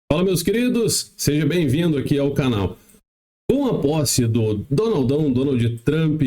Fala, meus queridos, seja bem-vindo aqui ao canal. Com a posse do Donald Trump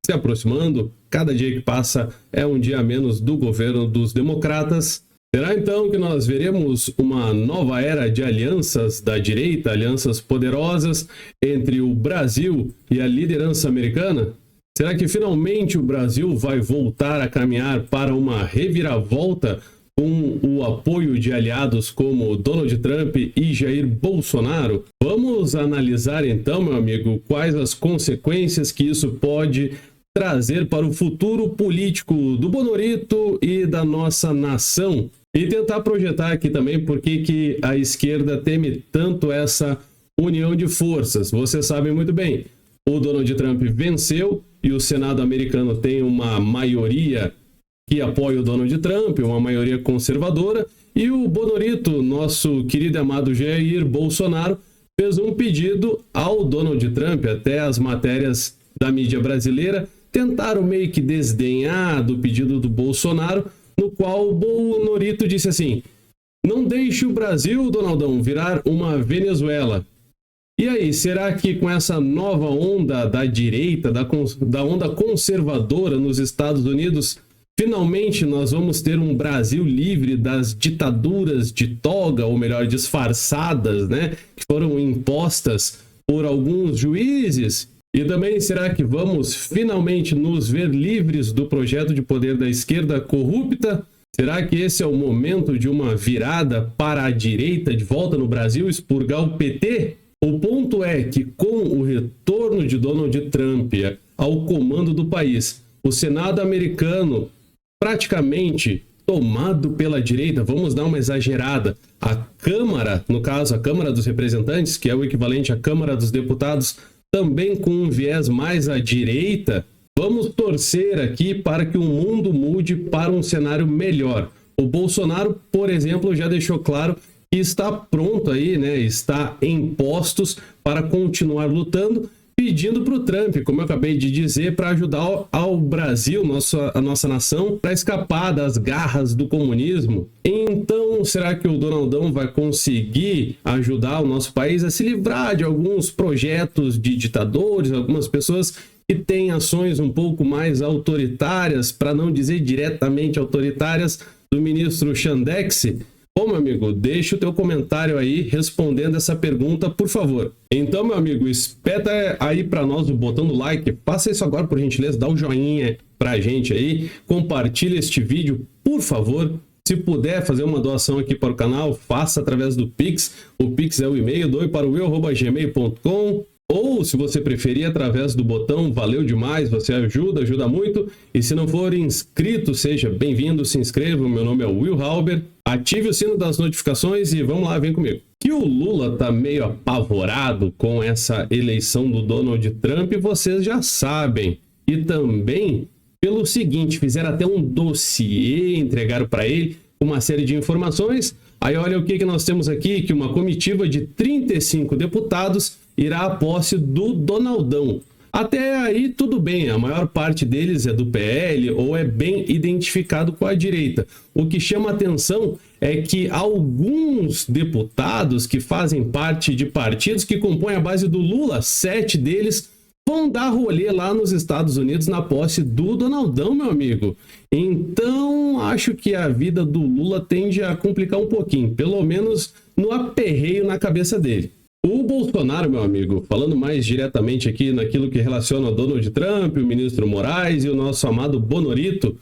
se aproximando, cada dia que passa é um dia a menos do governo dos democratas. Será então que nós veremos uma nova era de alianças da direita, alianças poderosas entre o Brasil e a liderança americana? Será que finalmente o Brasil vai voltar a caminhar para uma reviravolta com o apoio de aliados como Donald Trump e Jair Bolsonaro? Vamos analisar então, meu amigo, quais as consequências que isso pode trazer para o futuro político do Bonorito e da nossa nação. E tentar projetar aqui também por que a esquerda teme tanto essa união de forças. Vocês sabem muito bem, o Donald Trump venceu e o Senado americano tem uma maioria que apoia o Donald Trump, uma maioria conservadora, e o Bonorito, nosso querido e amado Jair Bolsonaro, fez um pedido ao Donald Trump. Até as matérias da mídia brasileira tentaram meio que desdenhar do pedido do Bolsonaro, no qual o Bonorito disse assim: não deixe o Brasil, Donaldão, virar uma Venezuela. E aí, será que com essa nova onda da direita, da onda conservadora nos Estados Unidos, finalmente nós vamos ter um Brasil livre das ditaduras de toga, ou melhor, disfarçadas, né, que foram impostas por alguns juízes? E também, será que vamos finalmente nos ver livres do projeto de poder da esquerda corrupta? Será que esse é o momento de uma virada para a direita de volta no Brasil, expurgar o PT? O ponto é que, com o retorno de Donald Trump ao comando do país, o Senado americano praticamente tomado pela direita, vamos dar uma exagerada, a Câmara, no caso a Câmara dos Representantes, que é o equivalente à Câmara dos Deputados, também com um viés mais à direita, vamos torcer aqui para que o mundo mude para um cenário melhor. O Bolsonaro, por exemplo, já deixou claro que está pronto aí, né? Está em postos para continuar lutando, pedindo para o Trump, como eu acabei de dizer, para ajudar ao Brasil, a nossa nação, para escapar das garras do comunismo. Então, será que o Donaldão vai conseguir ajudar o nosso país a se livrar de alguns projetos de ditadores, algumas pessoas que têm ações um pouco mais autoritárias, para não dizer diretamente autoritárias, do ministro Chandex? Bom, meu amigo, deixa o teu comentário aí respondendo essa pergunta, por favor. Então, meu amigo, espeta aí para nós o botão do like, faça isso agora por gentileza, dá um joinha pra gente aí, compartilha este vídeo, por favor. Se puder fazer uma doação aqui para o canal, faça através do Pix. O Pix é o e-mail, doe para o eu@gmail.com. Ou, se você preferir, através do botão, valeu demais, você ajuda muito. E se não for inscrito, seja bem-vindo, se inscreva. Meu nome é Will Halber. Ative o sino das notificações e vamos lá, vem comigo. Que o Lula tá meio apavorado com essa eleição do Donald Trump, vocês já sabem. E também pelo seguinte, fizeram até um dossiê, entregaram para ele uma série de informações. Aí olha o que nós temos aqui, que uma comitiva de 35 deputados irá à posse do Donaldão. Até aí tudo bem, a maior parte deles é do PL ou é bem identificado com a direita. O que chama atenção é que alguns deputados que fazem parte de partidos que compõem a base do Lula, 7 deles, vão dar rolê lá nos Estados Unidos na posse do Donaldão, meu amigo. Então, acho que a vida do Lula tende a complicar um pouquinho, pelo menos no aperreio na cabeça dele. O Bolsonaro, meu amigo, falando mais diretamente aqui naquilo que relaciona o Donald Trump, o ministro Moraes e o nosso amado Bonorito,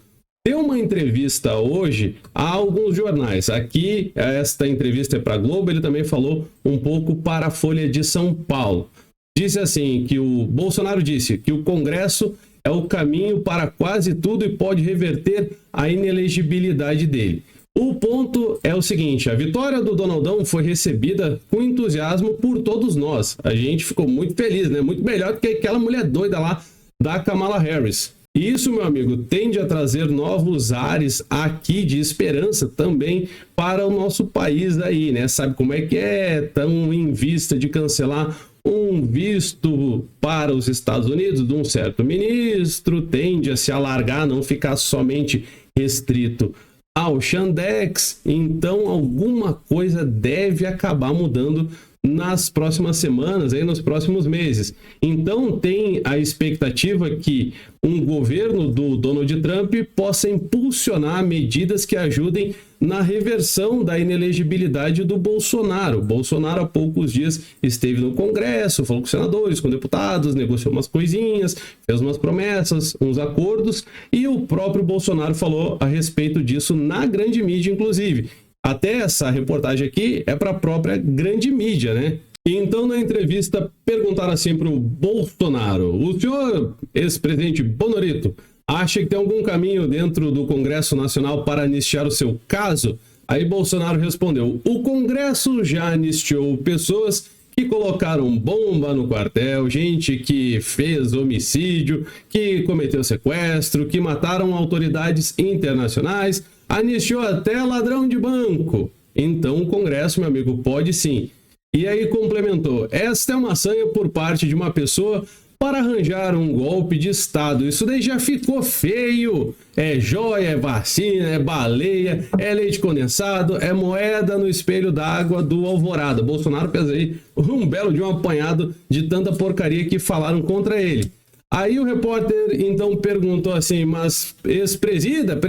deu uma entrevista hoje a alguns jornais. Aqui, esta entrevista é para a Globo, ele também falou um pouco para a Folha de São Paulo. Disse assim, que o Bolsonaro disse que o Congresso é o caminho para quase tudo e pode reverter a inelegibilidade dele. O ponto é o seguinte, a vitória do Donaldão foi recebida com entusiasmo por todos nós. A gente ficou muito feliz, né? Muito melhor do que aquela mulher doida lá da Kamala Harris. E isso, meu amigo, tende a trazer novos ares aqui de esperança também para o nosso país aí, né? Sabe como é que é? Tão em vista de cancelar um visto para os Estados Unidos de um certo ministro, tende a se alargar, não ficar somente restrito ao Chandex. Então alguma coisa deve acabar mudando nas próximas semanas, aí nos próximos meses. Então tem a expectativa que um governo do Donald Trump possa impulsionar medidas que ajudem na reversão da inelegibilidade do Bolsonaro. O Bolsonaro há poucos dias esteve no Congresso, falou com senadores, com deputados, negociou umas coisinhas, fez umas promessas, uns acordos, e o próprio Bolsonaro falou a respeito disso na grande mídia, inclusive. Até essa reportagem aqui é para a própria grande mídia, né? Então, na entrevista, perguntaram assim para o Bolsonaro: o senhor, ex-presidente Bonorito, acha que tem algum caminho dentro do Congresso Nacional para anistiar o seu caso? Aí Bolsonaro respondeu: o Congresso já anistiou pessoas que colocaram bomba no quartel, gente que fez homicídio, que cometeu sequestro, que mataram autoridades internacionais, anistiou até ladrão de banco. Então o Congresso, meu amigo, pode sim. E aí complementou: esta é uma sanha por parte de uma pessoa para arranjar um golpe de Estado. Isso daí já ficou feio. É joia, é vacina, é baleia, é leite condensado, é moeda no espelho d'água do Alvorada. Bolsonaro fez aí um belo de um apanhado de tanta porcaria que falaram contra ele. Aí o repórter então perguntou assim: mas ex-presida,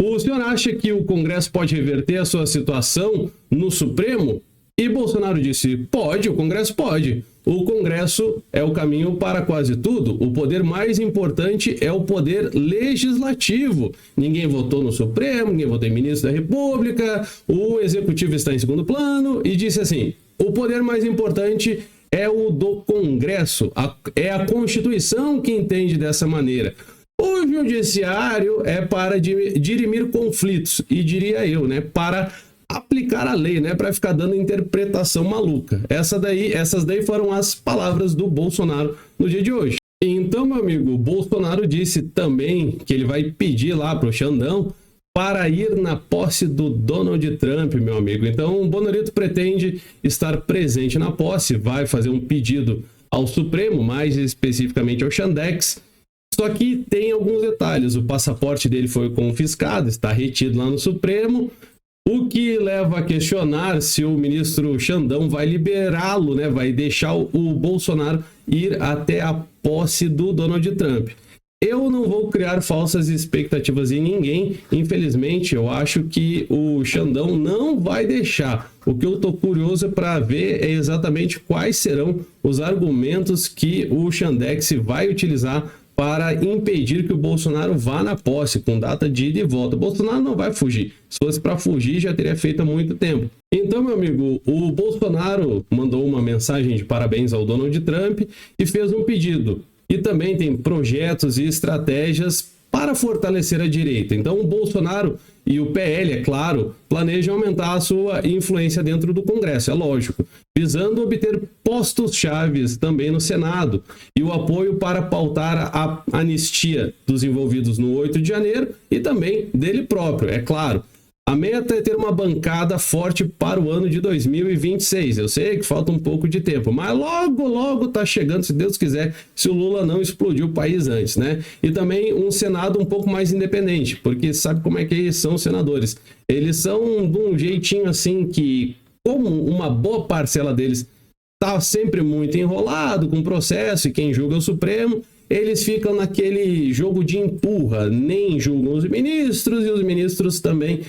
o senhor acha que o Congresso pode reverter a sua situação no Supremo? E Bolsonaro disse: pode, o Congresso pode. O Congresso é o caminho para quase tudo. O poder mais importante é o poder legislativo. Ninguém votou no Supremo, ninguém votou em ministro da República, o Executivo está em segundo plano, e disse assim: o poder mais importante é o do Congresso, é a Constituição que entende dessa maneira. O Judiciário é para dirimir conflitos, e diria eu, né, para aplicar a lei, né, para ficar dando interpretação maluca. Essas daí foram as palavras do Bolsonaro no dia de hoje. Então, meu amigo, o Bolsonaro disse também que ele vai pedir lá pro Xandão para ir na posse do Donald Trump, meu amigo. Então, o Bonorito pretende estar presente na posse, vai fazer um pedido ao Supremo, mais especificamente ao Chandex. Só que tem alguns detalhes: o passaporte dele foi confiscado, está retido lá no Supremo, o que leva a questionar se o ministro Xandão vai liberá-lo, né? Vai deixar o Bolsonaro ir até a posse do Donald Trump. Eu não vou criar falsas expectativas em ninguém. Infelizmente, eu acho que o Xandão não vai deixar. O que eu estou curioso para ver é exatamente quais serão os argumentos que o Chandex vai utilizar para impedir que o Bolsonaro vá na posse, com data de ida e volta. O Bolsonaro não vai fugir. Se fosse para fugir, já teria feito há muito tempo. Então, meu amigo, o Bolsonaro mandou uma mensagem de parabéns ao Donald Trump e fez um pedido. E também tem projetos e estratégias para fortalecer a direita. Então, o Bolsonaro e o PL, é claro, planejam aumentar a sua influência dentro do Congresso, é lógico, visando obter postos-chaves também no Senado e o apoio para pautar a anistia dos envolvidos no 8 de janeiro e também dele próprio, é claro. A meta é ter uma bancada forte para o ano de 2026. Eu sei que falta um pouco de tempo, mas logo tá chegando, se Deus quiser, se o Lula não explodir o país antes, né? E também um Senado um pouco mais independente, porque sabe como é que são os senadores? Eles são de um jeitinho assim que, como uma boa parcela deles tá sempre muito enrolado com o processo e quem julga é o Supremo, eles ficam naquele jogo de empurra, nem julgam os ministros e os ministros também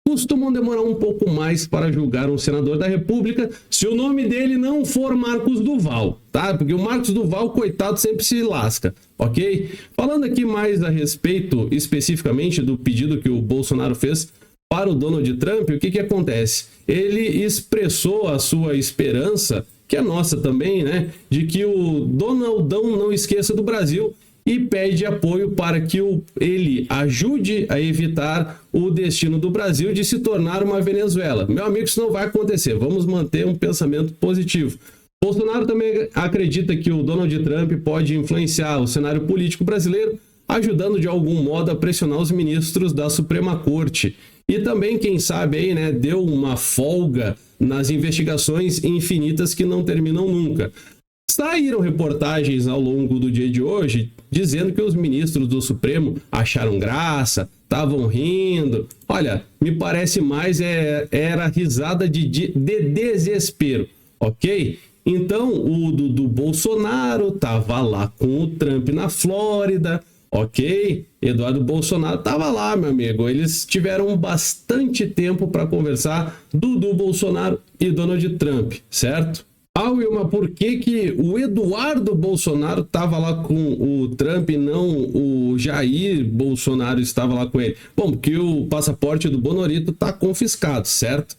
costumam demorar um pouco mais para julgar um senador da República se o nome dele não for Marcos Duval, tá? Porque o Marcos Duval, coitado, sempre se lasca, ok? Falando aqui mais a respeito especificamente do pedido que o Bolsonaro fez para o Donald Trump, o que acontece? Ele expressou a sua esperança, que é nossa também, né? De que o Donaldão não esqueça do Brasil e pede apoio para que ele ajude a evitar o destino do Brasil de se tornar uma Venezuela. Meu amigo, isso não vai acontecer. Vamos manter um pensamento positivo. Bolsonaro também acredita que o Donald Trump pode influenciar o cenário político brasileiro, ajudando de algum modo a pressionar os ministros da Suprema Corte. E também, quem sabe aí, né, deu uma folga nas investigações infinitas que não terminam nunca. Saíram reportagens ao longo do dia de hoje dizendo que os ministros do Supremo acharam graça, estavam rindo. Olha, me parece mais era risada de desespero, ok? Então, o do Bolsonaro estava lá com o Trump na Flórida, ok? Eduardo Bolsonaro estava lá, meu amigo. Eles tiveram bastante tempo para conversar, Dudu Bolsonaro e Donald Trump, certo? Ah, Wilma, por que o Eduardo Bolsonaro estava lá com o Trump e não o Jair Bolsonaro estava lá com ele? Bom, porque o passaporte do Bonorito está confiscado, certo?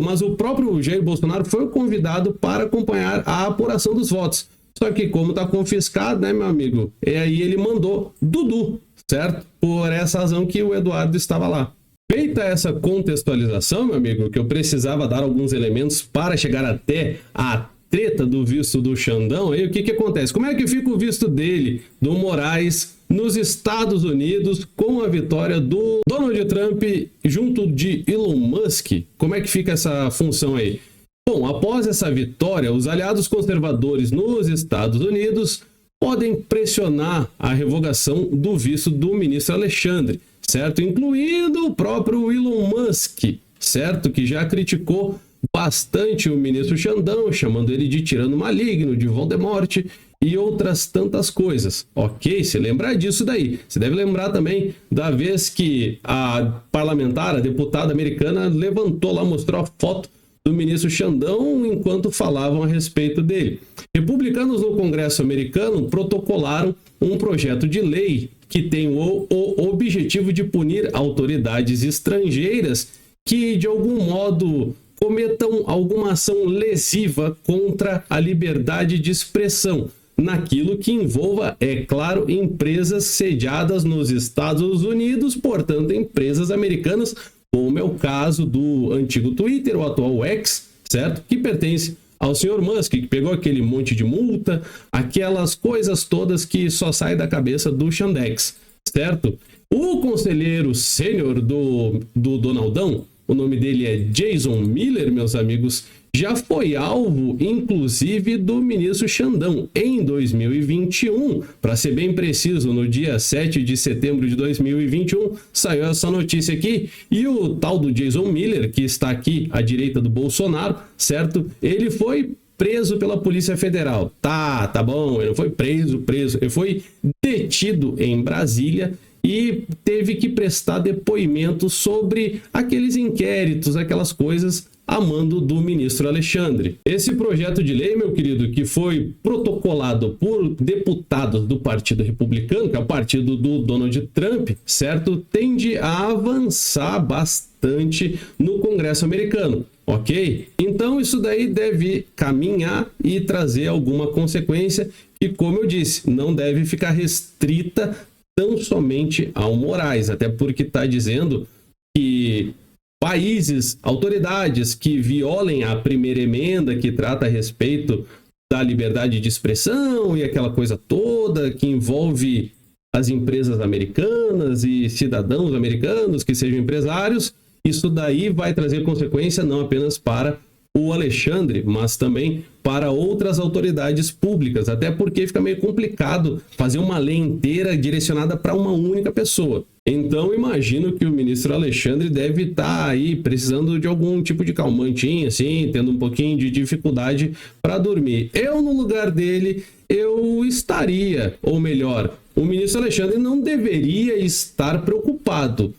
Mas o próprio Jair Bolsonaro foi o convidado para acompanhar a apuração dos votos. Só que como está confiscado, né, meu amigo? E aí ele mandou Dudu, certo? Por essa razão que o Eduardo estava lá. Feita essa contextualização, meu amigo, que eu precisava dar alguns elementos para chegar até a treta do visto do Xandão, aí o que acontece? Como é que fica o visto dele, do Moraes, nos Estados Unidos, com a vitória do Donald Trump junto de Elon Musk? Como é que fica essa função aí? Bom, após essa vitória, os aliados conservadores nos Estados Unidos podem pressionar a revogação do visto do ministro Alexandre, certo? Incluindo o próprio Elon Musk, certo? Que já criticou bastante o ministro Xandão, chamando ele de tirano maligno, de Voldemort e outras tantas coisas, ok? Se lembrar disso daí. Você deve lembrar também da vez que a parlamentar, a deputada americana, levantou lá, mostrou a foto do ministro Xandão enquanto falavam a respeito dele. Republicanos no Congresso americano protocolaram um projeto de lei que tem o objetivo de punir autoridades estrangeiras que, de algum modo, cometam alguma ação lesiva contra a liberdade de expressão, naquilo que envolva, é claro, empresas sediadas nos Estados Unidos, portanto, empresas americanas, como é o caso do antigo Twitter, o atual X, certo? Que pertence ao senhor Musk, que pegou aquele monte de multa, aquelas coisas todas que só saem da cabeça do Xandex, certo? O conselheiro sênior do Donaldão, o nome dele é Jason Miller, meus amigos, já foi alvo, inclusive, do ministro Xandão em 2021. Para ser bem preciso, no dia 7 de setembro de 2021, saiu essa notícia aqui. E o tal do Jason Miller, que está aqui à direita do Bolsonaro, certo? Ele foi preso pela Polícia Federal. Tá bom, ele não foi preso. Ele foi detido em Brasília e teve que prestar depoimento sobre aqueles inquéritos, aquelas coisas a mando do ministro Alexandre. Esse projeto de lei, meu querido, que foi protocolado por deputados do Partido Republicano, que é o partido do Donald Trump, certo? Tende a avançar bastante no Congresso americano, ok? Então isso daí deve caminhar e trazer alguma consequência que, como eu disse, não deve ficar restrita tão somente ao Moraes, até porque está dizendo que países, autoridades que violem a primeira emenda que trata a respeito da liberdade de expressão e aquela coisa toda que envolve as empresas americanas e cidadãos americanos que sejam empresários, isso daí vai trazer consequência não apenas para o Alexandre, mas também para outras autoridades públicas, até porque fica meio complicado fazer uma lei inteira direcionada para uma única pessoa. Então, imagino que o ministro Alexandre deve estar aí precisando de algum tipo de calmantinho, assim, tendo um pouquinho de dificuldade para dormir. Eu, no lugar dele, eu estaria, ou melhor, o ministro Alexandre não deveria estar preocupado.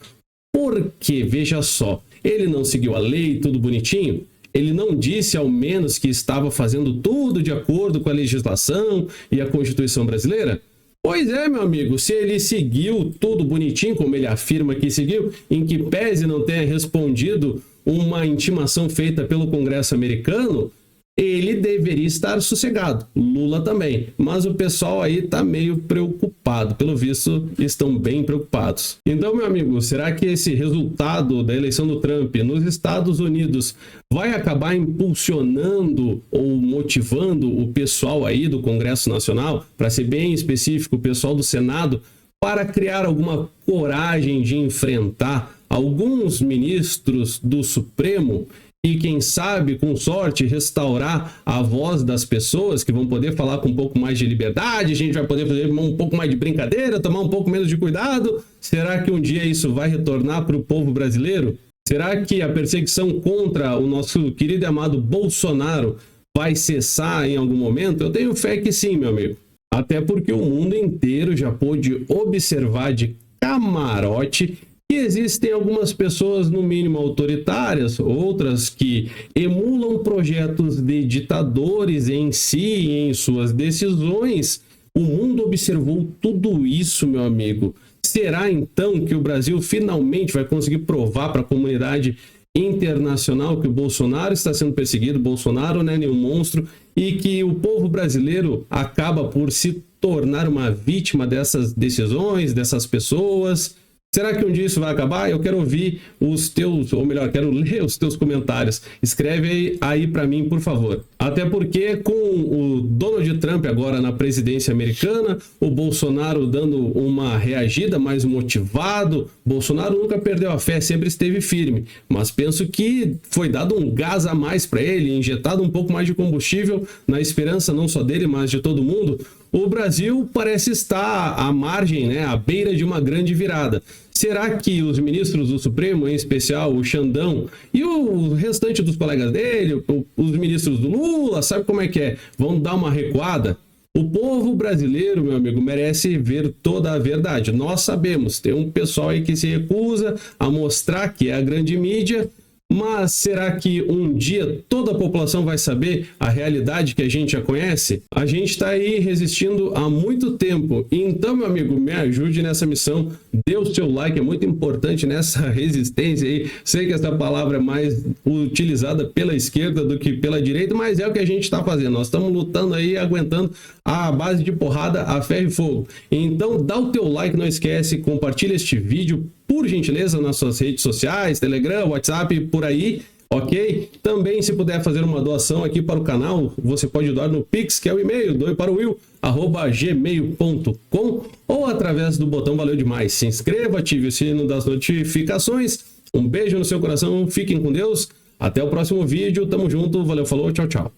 Porque, veja só, ele não seguiu a lei, tudo bonitinho. Ele não disse, ao menos, que estava fazendo tudo de acordo com a legislação e a Constituição brasileira? Pois é, meu amigo, se ele seguiu tudo bonitinho, como ele afirma que seguiu, em que pese não tenha respondido uma intimação feita pelo Congresso americano, ele deveria estar sossegado. Lula também. Mas o pessoal aí está meio preocupado. Pelo visto, estão bem preocupados. Então, meu amigo, será que esse resultado da eleição do Trump nos Estados Unidos vai acabar impulsionando ou motivando o pessoal aí do Congresso Nacional, para ser bem específico, o pessoal do Senado, para criar alguma coragem de enfrentar alguns ministros do Supremo e quem sabe, com sorte, restaurar a voz das pessoas que vão poder falar com um pouco mais de liberdade, a gente vai poder fazer um pouco mais de brincadeira, tomar um pouco menos de cuidado? Será que um dia isso vai retornar para o povo brasileiro? Será que a perseguição contra o nosso querido e amado Bolsonaro vai cessar em algum momento? Eu tenho fé que sim, meu amigo. Até porque o mundo inteiro já pôde observar de camarote que existem algumas pessoas, no mínimo autoritárias, outras que emulam projetos de ditadores em si e em suas decisões. O mundo observou tudo isso, meu amigo. Será então que o Brasil finalmente vai conseguir provar para a comunidade internacional que o Bolsonaro está sendo perseguido, Bolsonaro não é nenhum monstro, e que o povo brasileiro acaba por se tornar uma vítima dessas decisões, dessas pessoas? Será que um dia isso vai acabar? Eu quero ouvir os teus, ou melhor, quero ler os teus comentários. Escreve aí para mim, por favor. Até porque com o Donald Trump agora na presidência americana, o Bolsonaro dando uma reagida mais motivado, Bolsonaro nunca perdeu a fé, sempre esteve firme. Mas penso que foi dado um gás a mais para ele, injetado um pouco mais de combustível na esperança não só dele, mas de todo mundo. O Brasil parece estar à margem, né, à beira de uma grande virada. Será que os ministros do Supremo, em especial o Xandão e o restante dos colegas dele, os ministros do Lula, sabe como é que é? Vão dar uma recuada? O povo brasileiro, meu amigo, merece ver toda a verdade. Nós sabemos, tem um pessoal aí que se recusa a mostrar que é a grande mídia, mas será que um dia toda a população vai saber a realidade que a gente já conhece? A gente está aí resistindo há muito tempo. Então, meu amigo, me ajude nessa missão. Dê o seu like, é muito importante nessa resistência aí. Sei que essa palavra é mais utilizada pela esquerda do que pela direita, mas é o que a gente está fazendo. Nós estamos lutando aí, aguentando a base de porrada a ferro e fogo. Então, dá o teu like, não esquece, compartilha este vídeo, por gentileza, nas suas redes sociais, Telegram, WhatsApp, por aí, ok? Também, se puder fazer uma doação aqui para o canal, você pode doar no Pix, que é o e-mail, doeparowill@gmail.com, ou através do botão Valeu Demais. Se inscreva, ative o sino das notificações. Um beijo no seu coração, fiquem com Deus. Até o próximo vídeo, tamo junto, valeu, falou, tchau, tchau.